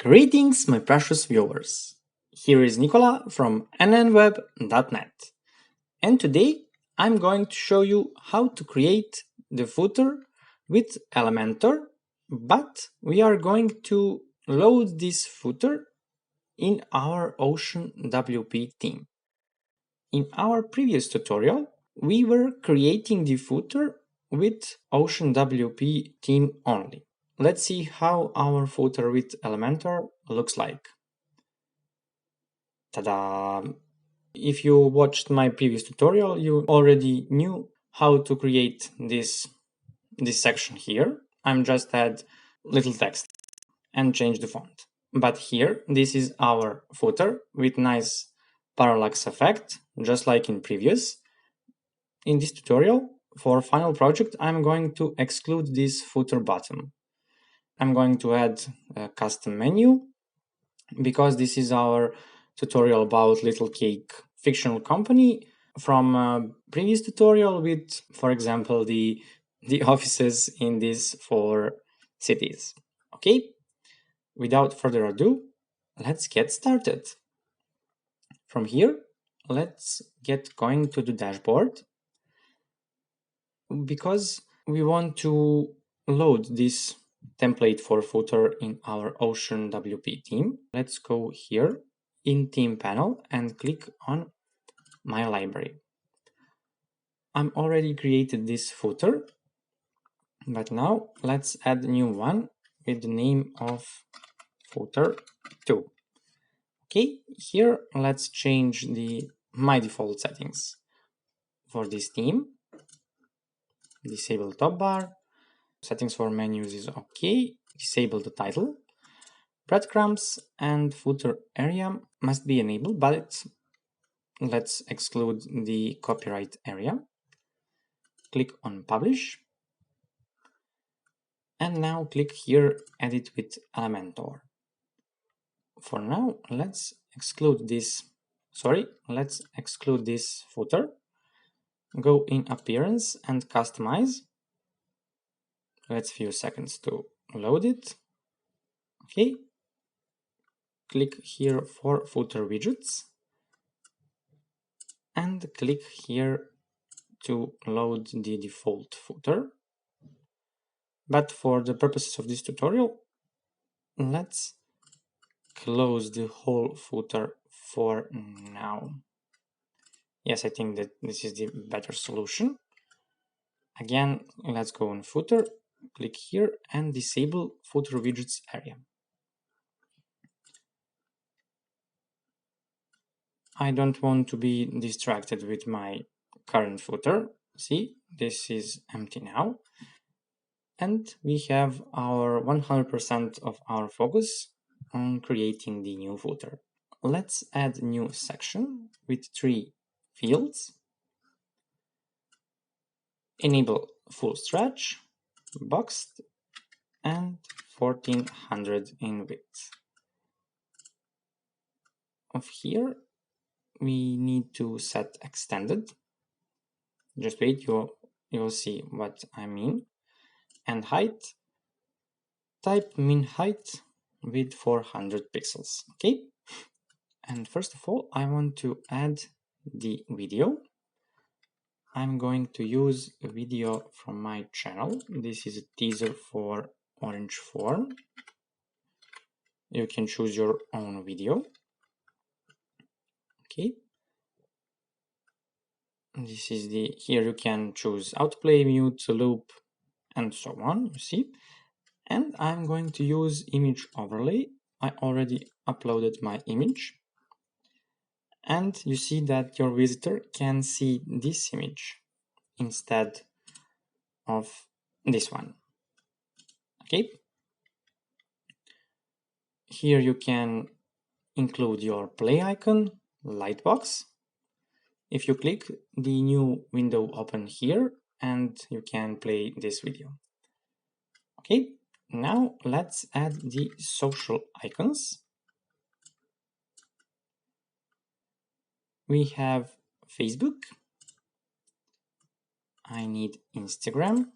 Greetings, my precious viewers. Here is Nicola from nnweb.net, and today I'm going to show you how to create the footer with Elementor, but we are going to load this footer in our OceanWP theme. In our previous tutorial, we were creating the footer with OceanWP theme only. Let's see how our footer with Elementor looks like. Ta-da! If you watched my previous tutorial, you already knew how to create this section here. I'm just add little text and change the font. But here, this is our footer with nice parallax effect, just like in previous. In this tutorial, for final project, I'm going to exclude this footer button. I'm going to add a custom menu because this is our tutorial about Little Cake fictional company from a previous tutorial with, for example, the offices in these 4 cities. Okay, without further ado, let's get started. From here, let's get going to the dashboard because we want to load this template for footer in our OceanWP theme. Let's go here in theme panel and click on my library. I'm already created this footer, but now let's add a new one with the name of footer 2. Okay, here let's change my default settings for this theme. Disable top bar. Settings for menus is okay. Disable the title. Breadcrumbs and footer area must be enabled, but let's exclude the copyright area. Click on publish. And now click here, edit with Elementor. For now, let's exclude this footer. Go in appearance and customize. Let's few seconds to load it. Okay. Click here for footer widgets and click here to load the default footer. But for the purposes of this tutorial, let's close the whole footer for now. Yes, I think that this is the better solution. Again, let's go on footer, click here and disable footer widgets area. I don't want to be distracted with my current footer. See, this is empty now. And we have our 100% of our focus on creating the new footer. Let's add a new section with 3 fields. Enable full stretch, boxed, and 1400 in width. Of here, we need to set extended. Just wait, you'll see what I mean. And height, type min height with 400 pixels. Okay. And first of all, I want to add the video. I'm going to use a video from my channel. This is a teaser for Orange Form. You can choose your own video. Okay. This is here you can choose autoplay, mute, loop, and so on, you see. And I'm going to use image overlay. I already uploaded my image. And you see that your visitor can see this image instead of this one. Okay. Here you can include your play icon, lightbox. If you click, the new window open here and you can play this video. Okay, now let's add the social icons. We have Facebook. I need Instagram.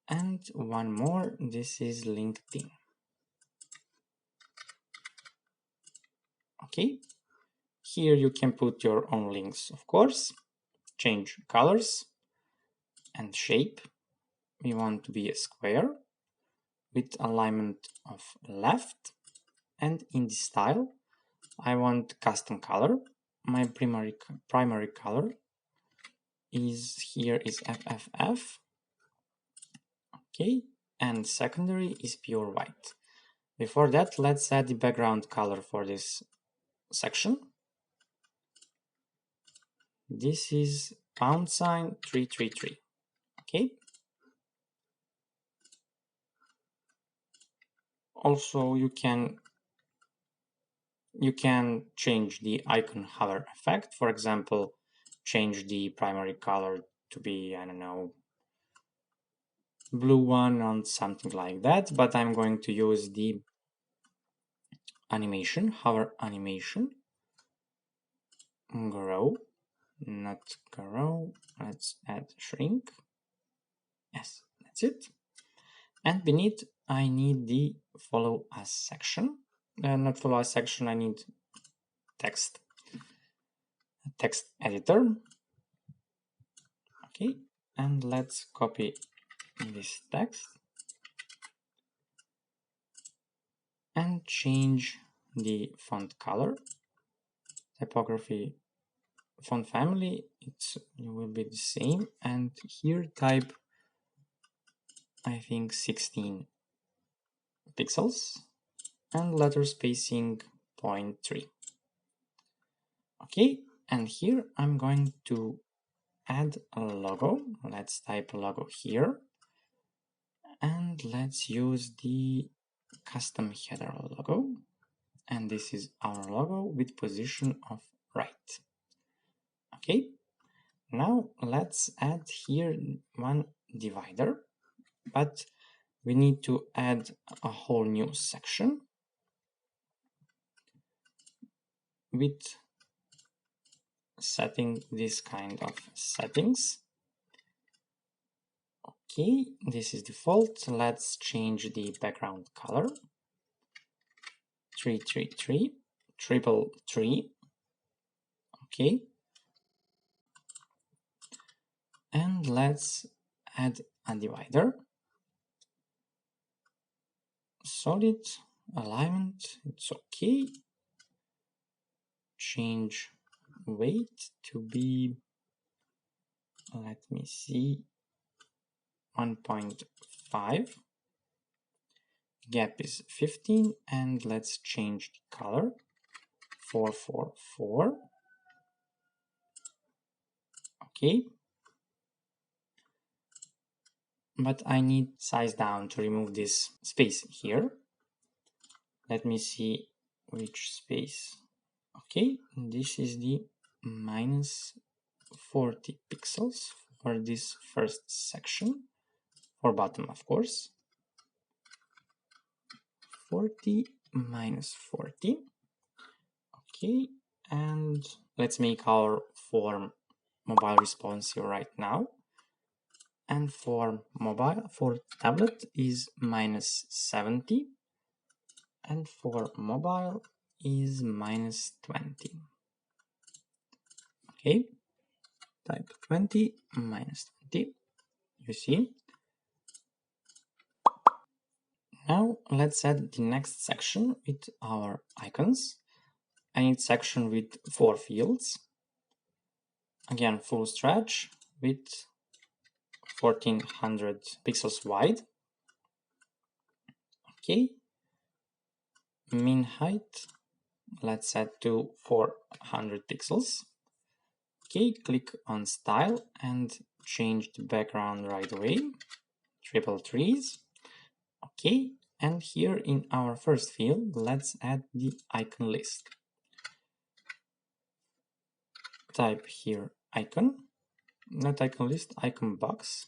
And one more, this is LinkedIn. Okay, here you can put your own links, of course. Change colors and shape. We want to be a square with alignment of left, and in the style I want custom color. My primary color is FFF. Okay, and secondary is pure white. Before that, let's add the background color for this section. This is #333. Okay. Also, you can change the icon hover effect. For example, change the primary color to be, I don't know, blue one or something like that. But I'm going to use the animation, hover animation, grow, not grow. Let's add shrink. Yes, that's it. And beneath, I need the follow us section. Not follow us section, I need text editor. Okay, and let's copy this text and change the font color, typography, font family. It will be the same, and here type, I think, 16 pixels and letter spacing 0.3. Okay, and here I'm going to add a logo. Let's type a logo here, and let's use the custom header logo, and this is our logo with position of right. Okay, now let's add here one divider, but we need to add a whole new section with setting this kind of settings. Okay, this is default. Let's change the background color. 333, 333. Okay, and let's add a divider. Solid alignment, it's okay. Change weight to be, let me see, 1.5. Gap is 15, and let's change the color, 444. Okay, but I need size down to remove this space here. Let me see which space. Okay, this is the -40 pixels for this first section, for bottom, of course. 40 minus 40. Okay, and let's make our form mobile responsive right now. And for tablet is -70, and for mobile is -20. Okay, type 20 -20. You see. Now let's add the next section with our icons. I need section with 4 fields. Again, full stretch with 1400 pixels wide. Okay. Min height, let's set to 400 pixels. Okay, click on style and change the background right away. Triple trees. Okay, and here in our first field, let's add the icon list. Type here icon, not icon list, icon box.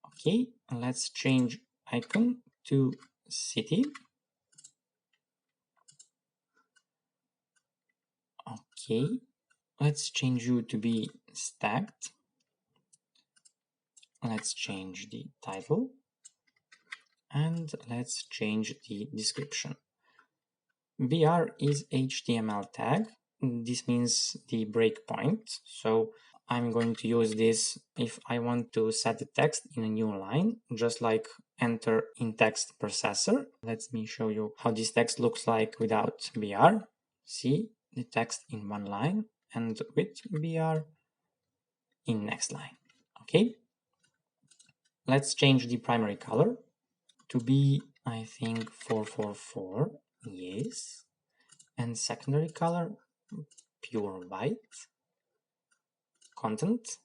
Okay, let's change icon to city. Okay, let's change you to be stacked. let's change the title and let's change the description. BR is HTML tag. This means the breakpoint. So I'm going to use this if I want to set the text in a new line, just like enter in text processor. Let me show you how this text looks like without BR. See the text in one line and with BR in next line. Okay. Let's change the primary color to be, I think, 444. Yes. And secondary color, pure white. Content,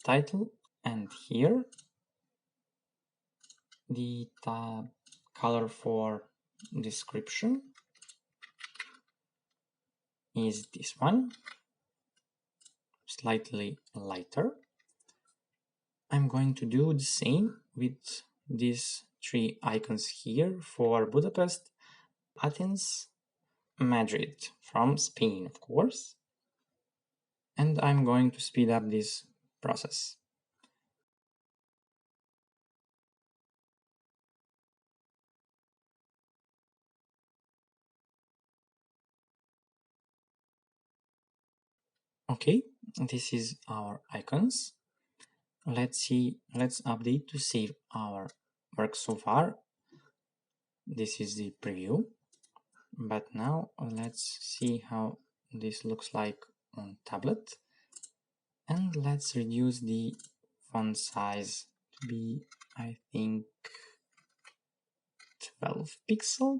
title, and here the color for description is this one, slightly lighter. I'm going to do the same with these three icons here for Budapest, Athens, Madrid, from Spain, of course. And I'm going to speed up this process. Okay, this is our icons. Let's update to save our work so far. This is the preview, but now let's see how this looks like on tablet. And let's reduce the font size to be, I think, 12 pixel,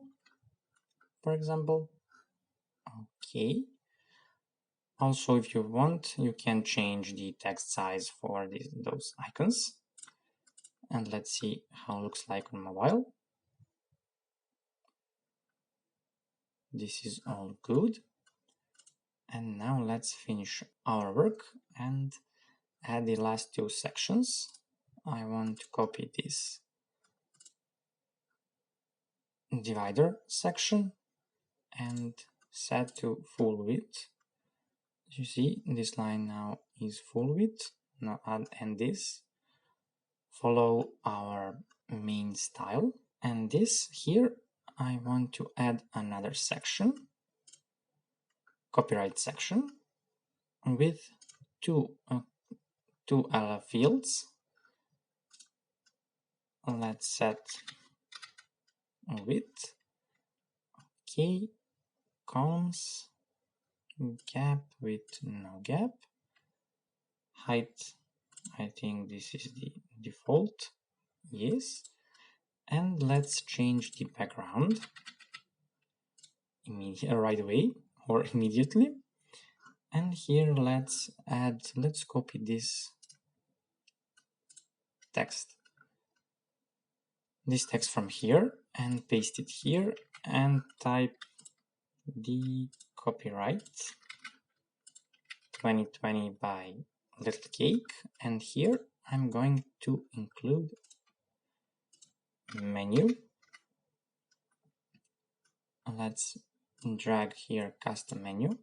for example. Okay. Also, if you want, you can change the text size for those icons. And let's see how it looks like on mobile. This is all good. And now let's finish our work and add the last two sections. I want to copy this divider section and set to full width. You see, this line now is full width. Now add and this. Follow our main style. And this here, I want to add another section, copyright section, with two fields. Let's set width, okay, columns, gap with no gap, height, I think this is the default, yes, and let's change the background right away or immediately. And here let's copy this text from here and paste it here and type the copyright 2020 by Little Cake, and here I'm going to include menu. Let's drag here custom menu.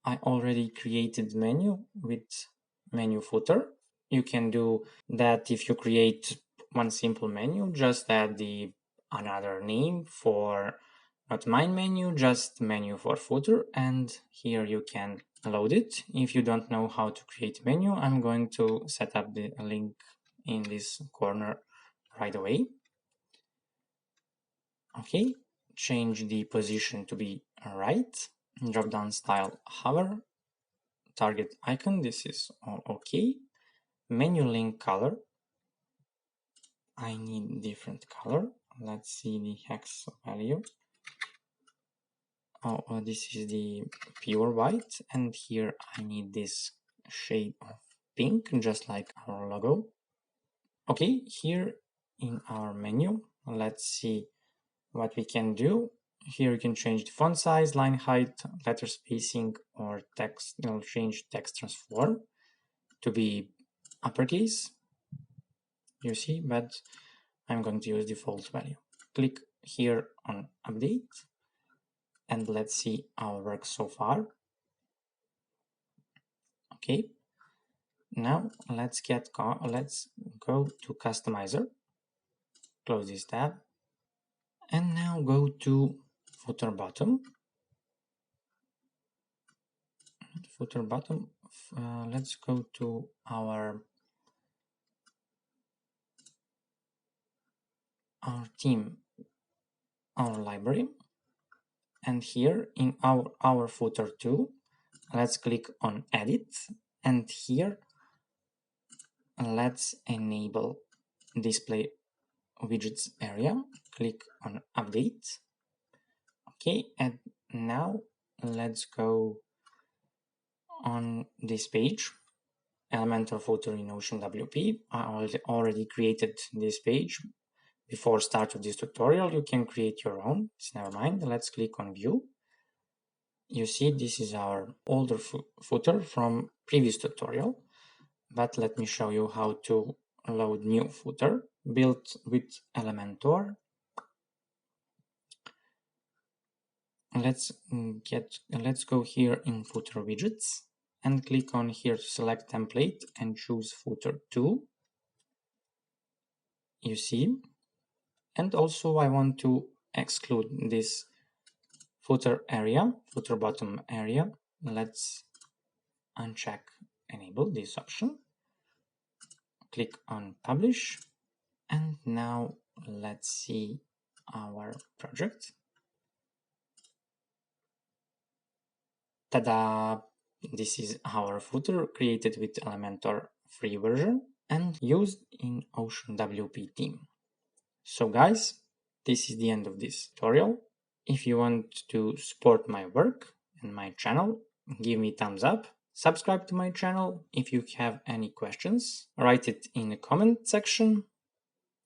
I already created menu with menu footer. You can do that if you create one simple menu, just add another name for not main menu, just menu for footer, and here you can load it. If you don't know how to create menu, I'm going to set up the link in this corner right away. Okay, change the position to be right, drop down style hover, target icon, this is all okay. Menu link color, I need different color. Let's see the hex value. Oh, this is the pure white, and here I need this shade of pink, just like our logo. Okay, here in our menu, let's see what we can do. Here you can change the font size, line height, letter spacing, or text. You'll change text transform to be uppercase. You see, but I'm going to use default value. Click here on update and let's see our work so far. Okay, Now let's go to customizer, close this tab, and now go to footer bottom. Let's go to our theme, our library, and here in our footer too, let's click on edit, and here let's enable display widgets area, click on update. Okay, and now let's go on this page, Elementor footer in OceanWP. I already created this page before start of this tutorial. You can create your own, it's never mind. Let's click on view. You see this is our older footer from previous tutorial, but let me show you how to load new footer built with Elementor. Let's go here in footer widgets and click on here to select template and choose footer 2. You see, and also I want to exclude this footer area, footer bottom area. Let's uncheck enable this option, click on publish, and now let's see our project. Tada! This is our footer created with Elementor free version and used in OceanWP theme. So guys, this is the end of this tutorial. If you want to support my work and my channel, give me thumbs up. Subscribe to my channel. If you have any questions, write it in the comment section.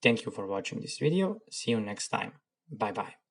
Thank you for watching this video. See you next time. Bye bye.